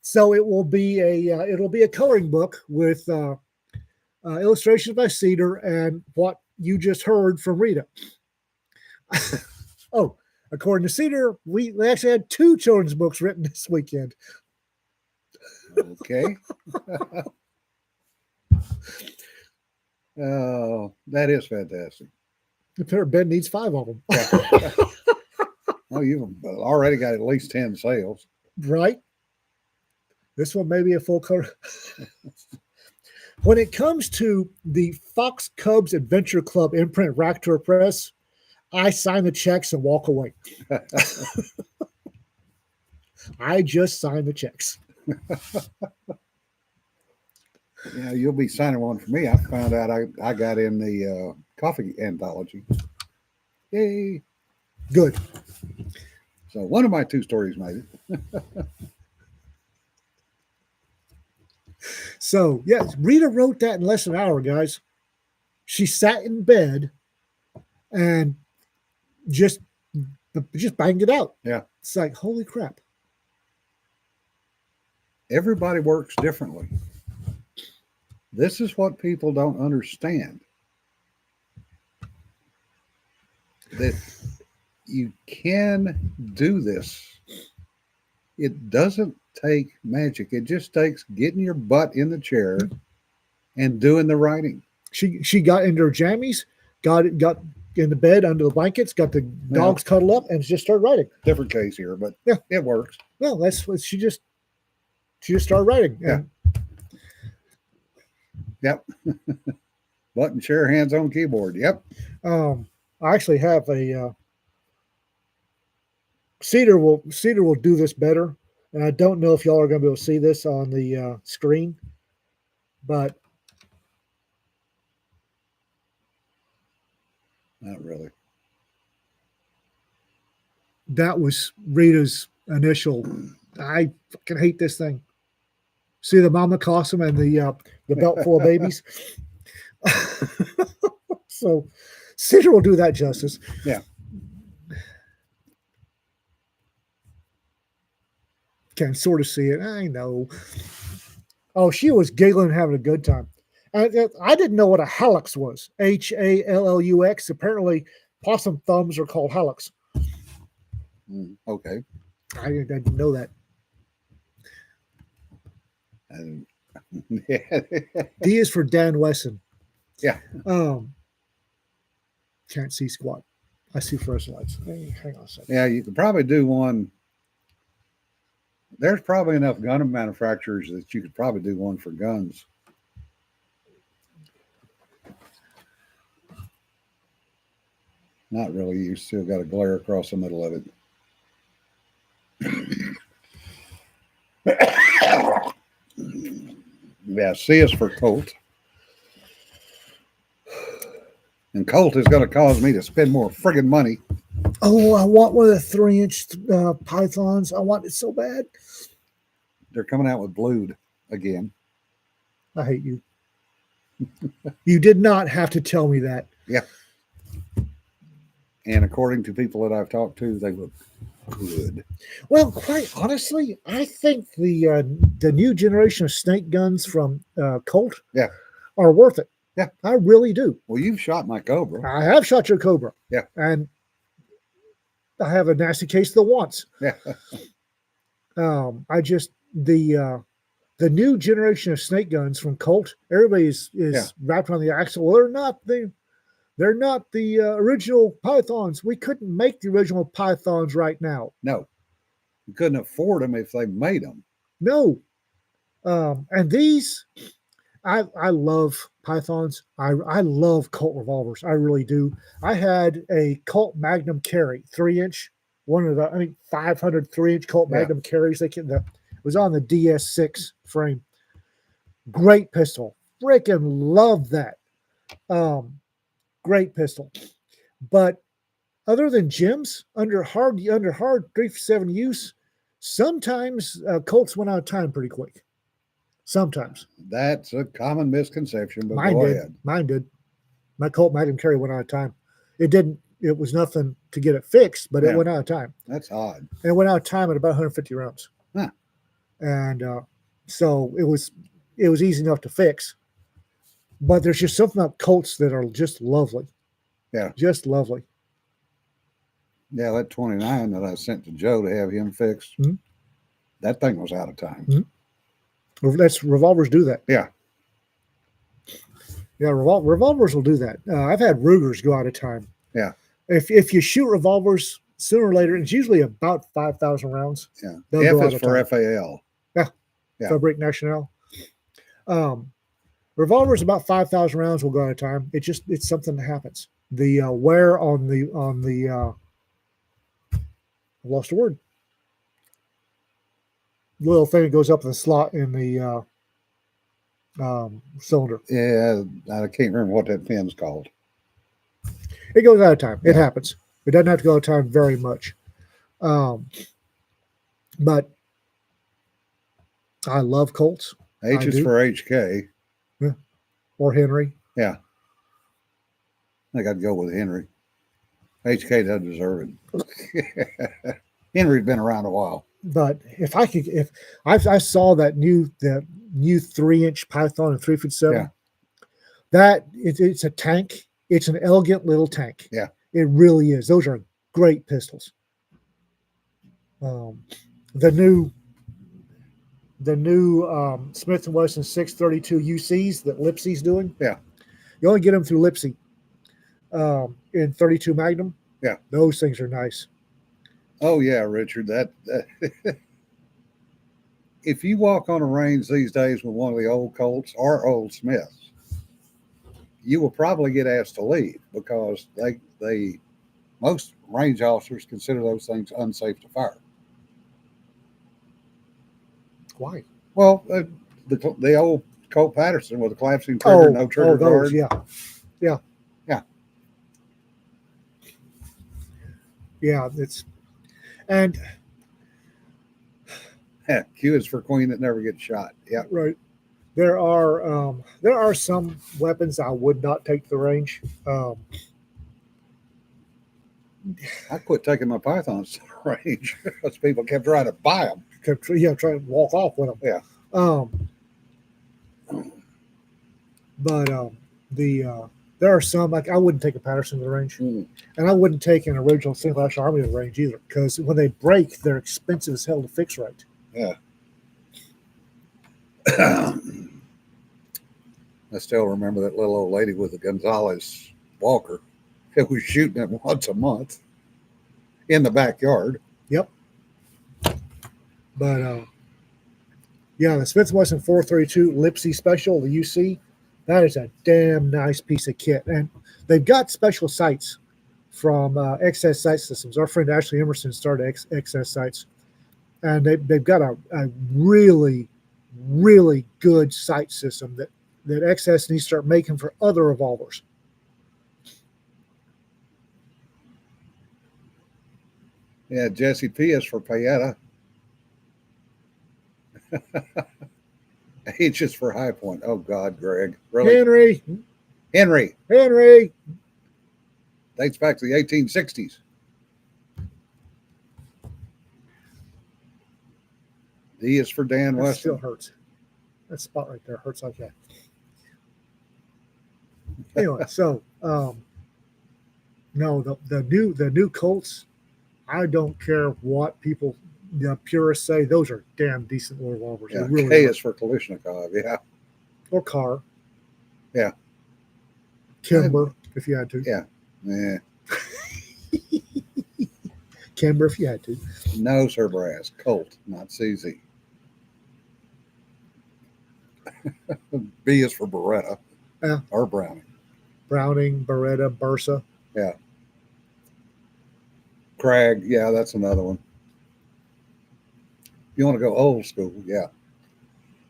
So it will be a coloring book with illustrations by Cedar and what you just heard from Rita. Oh, according to Cedar, we actually had 2 children's books written this weekend. Okay. Oh, that is fantastic. The Ben needs 5 of them. Oh, you've already got at least 10 sales. Right? This one may be a full color. When it comes to the Fox Cubs Adventure Club imprint Raconteur Press, I sign the checks and walk away. I just sign the checks. Yeah, you'll be signing one for me. I found out I got in the coffee anthology. Yay. Good. So one of my 2 stories made it. So, yes, Rita wrote that in less than an hour, guys. She sat in bed and just banged it out. Yeah. It's like, holy crap. Everybody works differently. This is what people don't understand. That you can do this. It doesn't take magic. It just takes getting your butt in the chair and doing the writing. She got into her jammies, got in the bed under the blankets, got the dogs cuddled up, and just started writing. Different case here, but yeah, it works. Well, that's what she just started writing. Yeah. Yep. Button chair, hands on keyboard. Yep. I actually have a Cedar will do this better, and I don't know if y'all are going to be able to see this on the screen, but not really. That was Rita's initial. I fucking hate this thing. See the mama costume and the belt full of babies. So Cedar will do that justice. Yeah. Can sort of see it. I know. Oh, she was giggling, having a good time. I didn't know what a hallux was. Hallux. Apparently, possum thumbs are called hallux. Okay. I didn't know that. And, yeah. D is for Dan Wesson. Yeah. Can't see squat. I see fluorescent lights. Hey, hang on a second. Yeah, you could probably do one. There's probably enough gun manufacturers that you could probably do one for guns. Not really. You still got a glare across the middle of it. Yeah, C is for Colt. And Colt is going to cause me to spend more friggin' money. Oh, I want one of the 3-inch pythons. I want it so bad. They're coming out with blued again. I hate you. You did not have to tell me that. Yeah. And according to people that I've talked to, they look good. Well, quite honestly, I think the new generation of snake guns from Colt are worth it. Yeah. I really do. Well, you've shot my Cobra. I have shot your Cobra. Yeah. And I have a nasty case of the once. Yeah. I just the new generation of snake guns from Colt, everybody is wrapped on the axle. Well, they're not the original pythons. We couldn't make the original pythons right now. No. You couldn't afford them if they made them. No. And these, I love pythons. I love Colt revolvers. I really do. I had a Colt Magnum carry, 3-inch, one of the 500 3-inch Colt Magnum carries. It was on the DS6 frame. Great pistol. Freaking love that. Great pistol. But other than gems, under hard 357 use, sometimes Colts went out of time pretty quick. Sometimes. That's a common misconception, but Mine go did. ahead. Mine did. My Colt Magnum carry went out of time. It didn't. It was nothing to get it fixed, but it went out of time. That's odd. And it went out of time at about 150 rounds. Huh. And so it was easy enough to fix. But there's just something about Colts that are just lovely. Yeah. Just lovely. Yeah, that 29 that I sent to Joe to have him fixed, that thing was out of time. Mm-hmm. That's revolvers do that. Yeah. Yeah, revolvers will do that. I've had Rugers go out of time. Yeah. If you shoot revolvers sooner or later, it's usually about 5,000 rounds. Yeah. They'll F is for FAL. Yeah. Fabrique Nationale. Revolvers about 5,000 rounds will go out of time. It's something that happens. The wear on the I lost a word. Little thing that goes up in the slot in the cylinder. Yeah, I can't remember what that pin's called. It goes out of time. It happens. It doesn't have to go out of time very much. But I love Colts. H is for HK. Yeah. Or Henry. Yeah. I think I'd go with Henry. HK doesn't deserve it. Henry's been around a while. But if I saw that new 3-inch Python and 357, that it's a tank. It's an elegant little tank. Yeah, it really is. Those are great pistols. The new Smith & Wesson 632 UCs that Lipsy's doing. Yeah, you only get them through Lipsy. In 32 Magnum. Yeah, those things are nice. Oh yeah, Richard. That if you walk on a range these days with one of the old Colts or old Smiths, you will probably get asked to leave because they most range officers consider those things unsafe to fire. Why? Well, the old Colt Patterson with a collapsing trigger, no trigger guard. Yeah. It's and Q is for queen that never gets shot. Yeah, right. There are some weapons I would not take to the range. I quit taking my pythons to the range because people kept trying to buy them. Trying to walk off with them. Yeah. But there are some, like I wouldn't take a Patterson to the range, Mm. and I wouldn't take an original Single Action Army to the range either, because when they break, they're expensive as hell to fix right. Yeah. I still remember that little old lady with the Gonzalez Walker. It was shooting it once a month in the backyard. Yep. But yeah, the Smith Wesson 432 Lipsy Special, the UC, that is a damn nice piece of kit, and they've got special sights from XS Sight Systems. Our friend Ashley Emerson started XS Sights, and they've got a really, really good sight system that XS needs to start making for other revolvers. Yeah, Jesse P is for Payetta. H is for High Point. Oh God, Greg. Really? Henry, Dates back to the 1860s. D is for Dan that still Weston. hurts. That spot right there hurts like that. Anyway, so no, the new Colts, I don't care what people, the purists say, those are damn decent little revolvers. Yeah, They really K are. is for Kalishnikov. Yeah. Or Carr. Yeah. Kimber, if you had to. Yeah. Yeah. Kimber, if you had to. No, Sir Brass. Colt, not CZ. B is for Beretta. Yeah. Or Browning. Browning, Beretta, Bursa. Crag. Yeah, that's another one. You want to go old school? Yeah.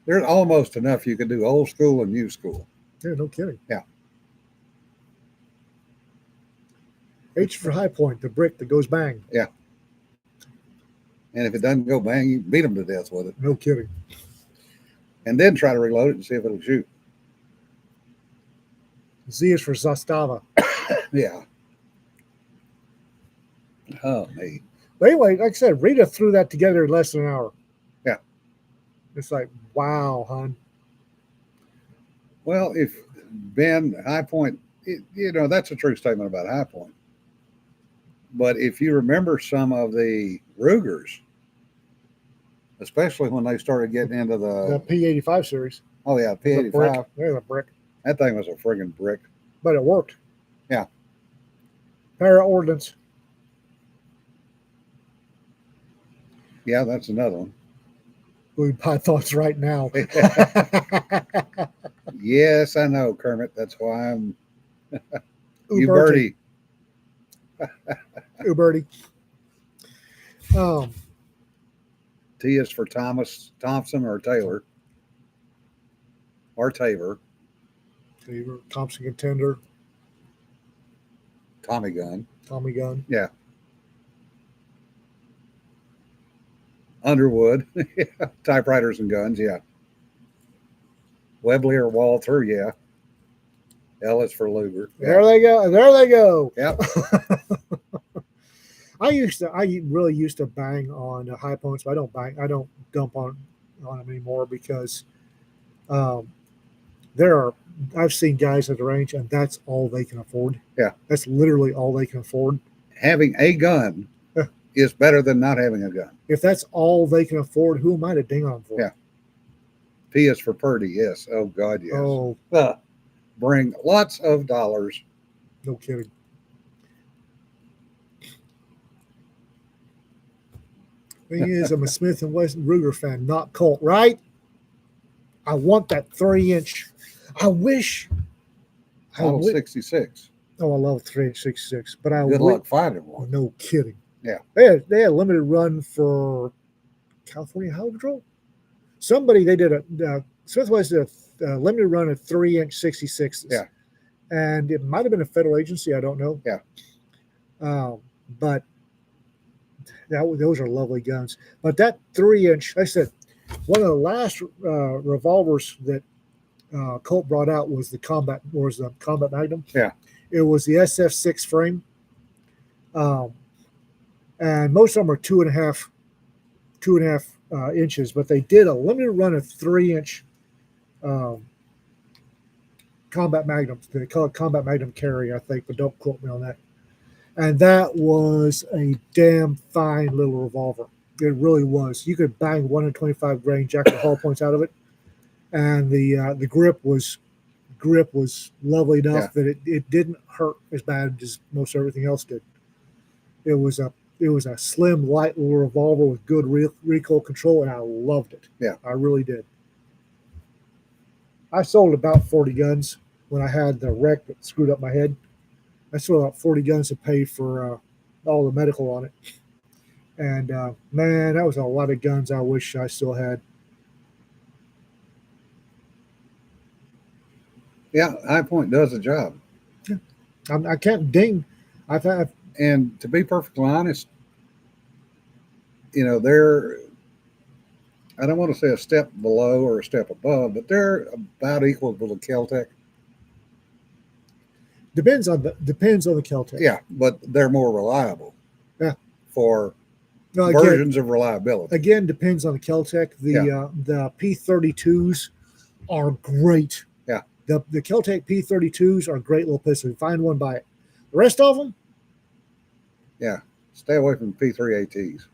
There's almost enough you can do old school and new school. Yeah, no kidding. Yeah. H for High Point, the brick that goes bang. And if it doesn't go bang, you beat them to death with it. No kidding. And then try to reload it and see if it'll shoot. Z is for Zastava. Yeah. Oh, me. But anyway, like I said, Rita threw that together in less than an hour. Yeah. It's like, wow, hon. Well, if Ben High Point, that's a true statement about High Point. But if you remember some of the Rugers, especially when they started getting into The the P85 series. oh yeah, The brick. P85, There's a brick. that thing was a friggin' brick. But it worked. Yeah. Para Ordnance. Yeah, that's another one. We buy thoughts right now. Yes, I know, Kermit. That's why I'm you Uberti. birdie. Uberti. T is for Thomas, Thompson, or Taylor, or Tabor, Thompson Contender. Tommy gun, Tommy Gun. Underwood, typewriters and guns. Yeah. Webley or Walther. Yeah. L is for Luger. There they go. There they go. Yep. I really used to bang on High Points, but I don't dump on them anymore because I've seen guys at the range and that's all they can afford. Yeah. That's literally all they can afford. Having a gun is better than not having a gun. If that's all they can afford, who am I to ding on for? Yeah. P is for Purdy. Yes. Oh God, yes. Oh, Bring lots of dollars. no kidding. Thing is, I'm a Smith and Wesson Ruger fan, not Colt, right? I want that 3-inch. I wish. Model 66. Oh, I love 3-inch 66, but I Good wish. luck finding one. No kidding. Yeah. They had a limited run for California Highway Patrol. They did Smith Wesson did a limited run of 3-inch 66s. Yeah. And it might have been a federal agency. I don't know. Yeah. But those are lovely guns. But that 3-inch, like I said, one of the last revolvers that Colt brought out was the Combat Magnum. Yeah. It was the SF6 frame. And most of them are 2.5 inches, but they did a limited run of 3-inch combat magnums. They call it combat magnum carry, I think, but don't quote me on that. And that was a damn fine little revolver. It really was. You could bang 125 grain Jack and Hall points out of it, and the grip was lovely enough that it didn't hurt as bad as most everything else did. It was a slim, light little revolver with good recoil control, and I loved it. Yeah. I really did. I sold about 40 guns when I had the wreck that screwed up my head. I sold about 40 guns to pay for all the medical on it. And man, that was a lot of guns I wish I still had. Yeah, High Point does the job. Yeah. I can't ding. And to be perfectly honest, they're, I don't want to say a step below or a step above, but they're about equal to the Kel-Tec. Depends on the Kel-Tec. Yeah, but they're more reliable. Yeah. For No, versions of reliability. Again, depends on the Kel-Tec. The P32s are great. Yeah. The Kel-Tec P32s are great little pistols. Find one, buy it. The rest of them, yeah, stay away from P3ATs.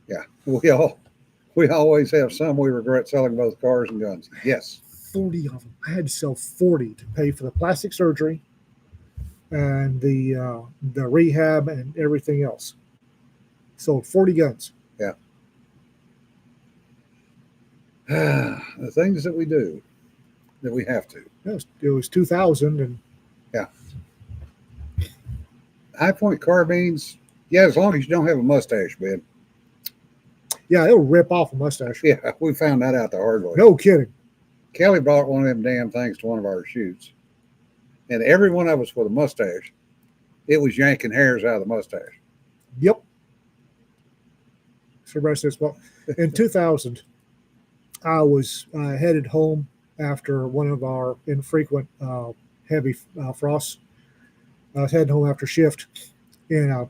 Yeah, we always have some we regret selling both cars and guns. Yes. 40 of them. I had to sell 40 to pay for the plastic surgery and the rehab and everything else. Sold 40 guns. Yeah. The things that we do, that we have to. It was 2000 and yeah. High Point carbines, yeah, as long as you don't have a mustache, Ben. Yeah, it'll rip off a mustache. Yeah, we found that out the hard way. No kidding. Kelly brought one of them damn things to one of our shoots. And every one of us with a mustache, it was yanking hairs out of the mustache. Yep. So everybody says, well, in 2000, I was headed home after one of our infrequent heavy frosts. I was heading home after shift in a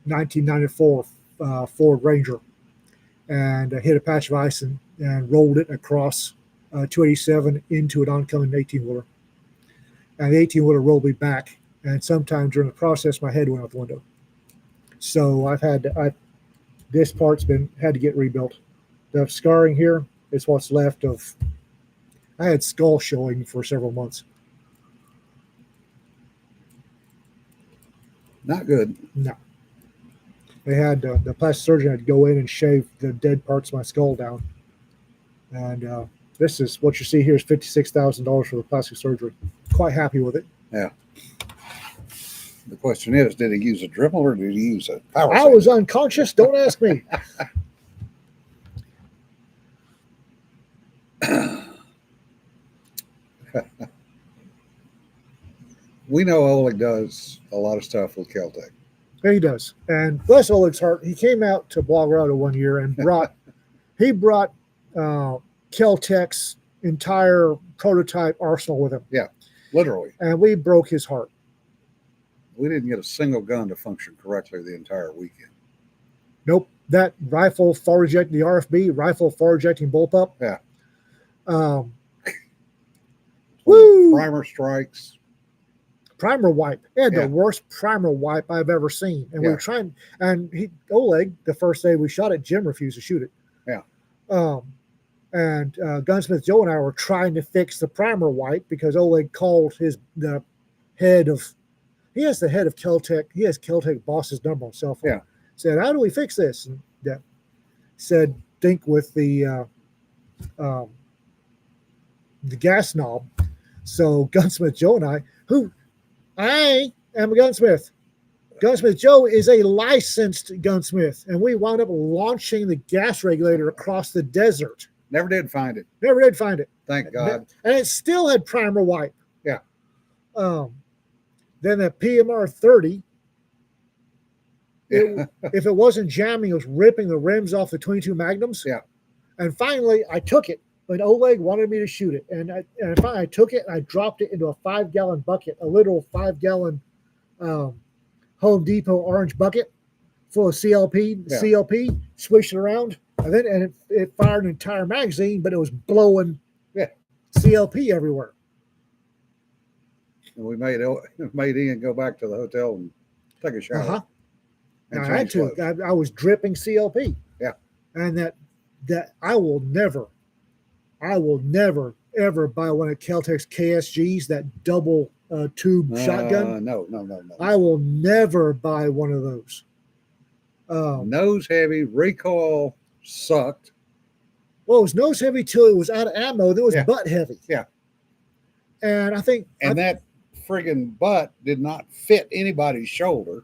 1994 Ford Ranger and hit a patch of ice and rolled it across 287 into an oncoming 18-wheeler. And the 18-wheeler rolled me back. And sometime during the process, my head went out the window. So this part's had to get rebuilt. The scarring here is what's left of. I had skull showing for several months. Not good. No. They had the plastic surgeon had to go in and shave the dead parts of my skull down. And this is what you see here is $56,000 for the plastic surgery. Quite happy with it. Yeah. The question is, did he use a Dremel or did he use a power I was unconscious. Don't ask me. We know Oleg does a lot of stuff with Kel-Tec. Yeah, he does. And bless Oleg's heart, he came out to Blogrado one year and brought Kel-Tec's entire prototype arsenal with him. Yeah, literally. And we broke his heart. We didn't get a single gun to function correctly the entire weekend. Nope. That rifle forward ejecting, the RFB rifle forward ejecting bullpup. Yeah. Woo! Primer strikes. Primer wipe. It had the worst primer wipe I've ever seen. And we were trying, and Oleg, the first day we shot it, Jim refused to shoot it. Yeah. And Gunsmith Joe and I were trying to fix the primer wipe because Oleg called the head of Kel-Tec. He has Kel-Tec boss's number on cell phone. Yeah. Said, how do we fix this? And said, dink with the gas knob. So Gunsmith Joe and I am a gunsmith. Gunsmith Joe is a licensed gunsmith, and we wound up launching the gas regulator across the desert. Never did find it. Never did find it. Thank God. And it still had primer wipe. Yeah. Then the PMR 30, if it wasn't jamming, it was ripping the rims off the 22 Magnums. Yeah. And finally, I took it. But Oleg wanted me to shoot it. And finally I took it and I dropped it into a 5-gallon bucket, a literal 5-gallon Home Depot orange bucket full of CLP, swished it around. And then it fired an entire magazine, but it was blowing CLP everywhere. and we made Ian go back to the hotel and take a shower. Uh-huh. And I had change to. clothes. I was dripping CLP. Yeah. And that I will never ever buy one of Kel-Tec's KSGs, that double tube shotgun. No. I will never buy one of those. Nose heavy, recoil sucked. Well, it was nose heavy till it was out of ammo. Then it was Yeah. butt heavy. Yeah. And I think That friggin' butt did not fit anybody's shoulder.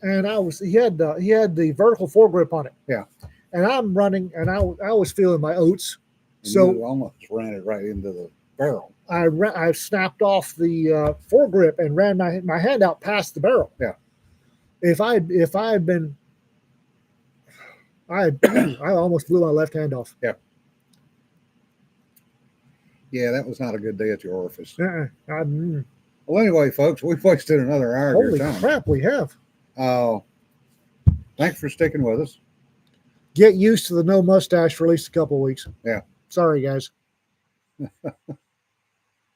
he had the vertical foregrip on it. Yeah. And I'm running, and I was feeling my oats. And So you almost ran it right into the barrel. I snapped off the foregrip and ran my hand out past the barrel. Yeah. If I had been, I almost blew my left hand off. Yeah, that was not a good day at your orifice. Holy Well, anyway, folks, we've wasted another hour of your time. crap, we have. Thanks for sticking with us. Get used to the no mustache for at least a couple of weeks. Yeah. Sorry, guys.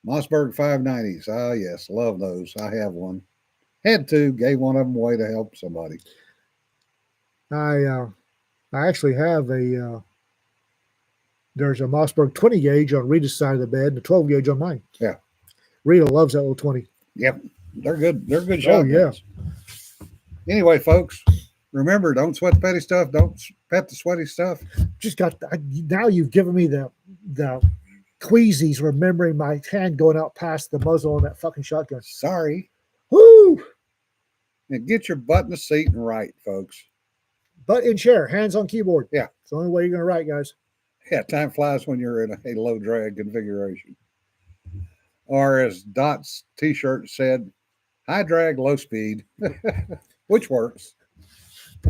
Mossberg 590s. Ah, yes, love those. I have one. Had to, gave one of them away to help somebody. I actually have there's a Mossberg 20 gauge on Rita's side of the bed and a 12 gauge on mine. Yeah. Rita loves that little 20. Yep, they're good. They're good Oh, shotguns. yeah. Anyway, folks, remember, don't sweat the petty stuff. Don't pet the sweaty stuff. Just now you've given me the queasies remembering my hand going out past the muzzle on that fucking shotgun. Sorry. Woo! And get your butt in the seat and write, folks. Butt in chair, hands on keyboard. Yeah. It's the only way you're going to write, guys. Yeah, time flies when you're in a low drag configuration. Or as Dot's t-shirt said, high drag, low speed, which works.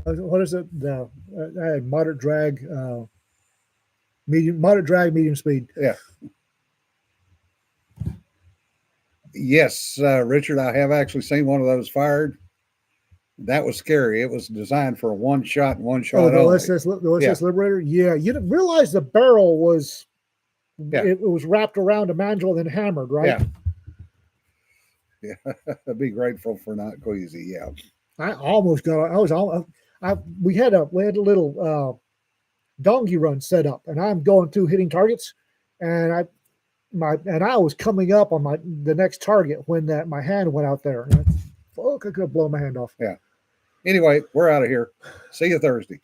What is it? I had moderate drag, medium speed. Yeah. Yes, Richard, I have actually seen one of those fired. That was scary. It was designed for a one shot Oh, the only. OSS Liberator. Yeah, you didn't realize the barrel was. Yeah. It was wrapped around a mandrel and then hammered, right? Yeah. I'd be grateful for not queasy. Yeah. I almost got. We had a little donkey run set up, and I'm going through hitting targets, and I was coming up on the next target when my hand went out there. And I could have blown my hand off. Anyway, we're out of here. See you Thursday.